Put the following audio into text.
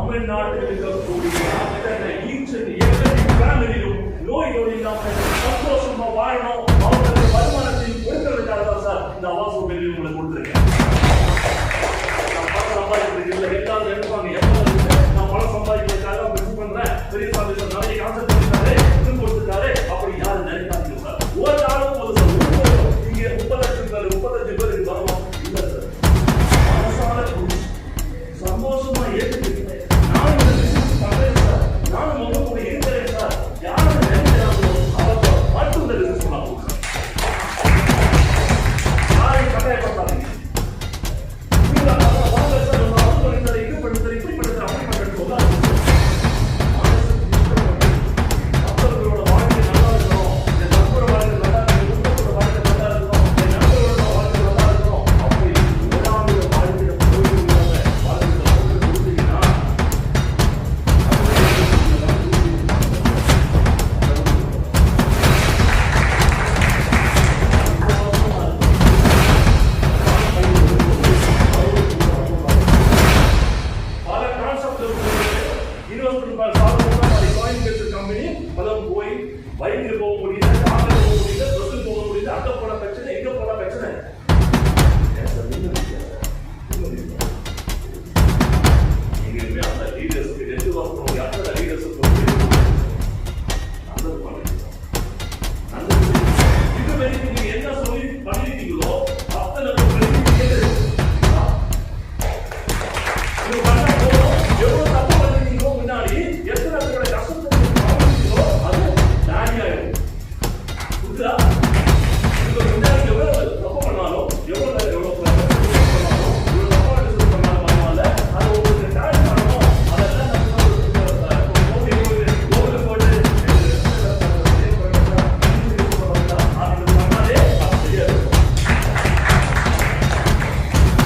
தமிழ்நாட்டில் இருக்கக்கூடிய அத்தனை எவ்வளவு ஃபேமிலியும் நோய் நொடி இல்லாமல் சந்தோஷமா வாழணும், அவங்களுக்கு வருமானத்தையும் கொடுக்கறதுக்காக தான் சார் இந்த ஆவாஸ் உதவி உங்களுக்கு கொடுத்துருக்கேன். நான் பணம் சம்பாதிக்கிறதுக்கு எல்லாரும் நினைப்பாங்க நான் பணம் சம்பாதிக்கிறதுக்காக மிஸ் பண்றேன், பெரியசாமி சார் நிறைய கான்செப்ட் பண்ணிட்டாரு, இது கொடுத்துட்டாரு, அப்படி யாரும் நினைக்காதீங்க சார். ஒரு நாளும் போது சார் இங்க 30 லட்சம் பேர் 35 பேருக்கு வரணும் இல்ல சார். மனசால சந்தோஷமா ஏற்றுக்கிட்டு நான் இந்த பிசினஸ் பண்றேன் சார், நானும் உங்க கூட இருக்கிறேன் சார், யாரும் நினைக்கிறாங்களோ அவங்க மட்டும் இந்த பிசினஸ் பண்ணலாம் சார். யாரையும் கட்டாயப்படுத்தாதீங்க. வாங்க சார், நம்ம அவங்க பண்ணிட்டாரு, இது பண்ணிட்டாரு, இப்படி பண்ணிட்டாரு, அப்படி பண்ணிட்டு சொல்லாது. மக்களோட வாழ்க்கை நல்லா இருக்கணும், இந்த நண்பரோட வாழ்க்கை நல்லா இருக்கணும், குடும்பத்தோட வாழ்க்கை நல்லா இருக்கணும், என் நண்பரோட வாழ்க்கை நல்லா இருக்கணும், அப்படி ஏதாவது வாழ்க்கையில போயிடுவாங்க. வாழ்க்கையில போட்டு கொடுத்தீங்கன்னா பல கான்செப்ட் இன்வெஸ்ட்மெண்ட் கம்பெனி பலம் போய் பைக்கில் போக முடியல, காரில் போக முடியல, பஸ்ஸில் போக முடியல, அங்க போன பிரச்சனை, எங்க போன பிரச்சனை. எங்களுமே அந்த லீடர்ஸ்க்கு ரெண்டு வருஷம் எத்தனை லீடர்ஸ் நல்லது பண்ணுங்க சார், நல்லது. இது வரைக்கும் நீங்க என்ன சொல்லி பண்ணிருக்கீங்களோ அத்தனை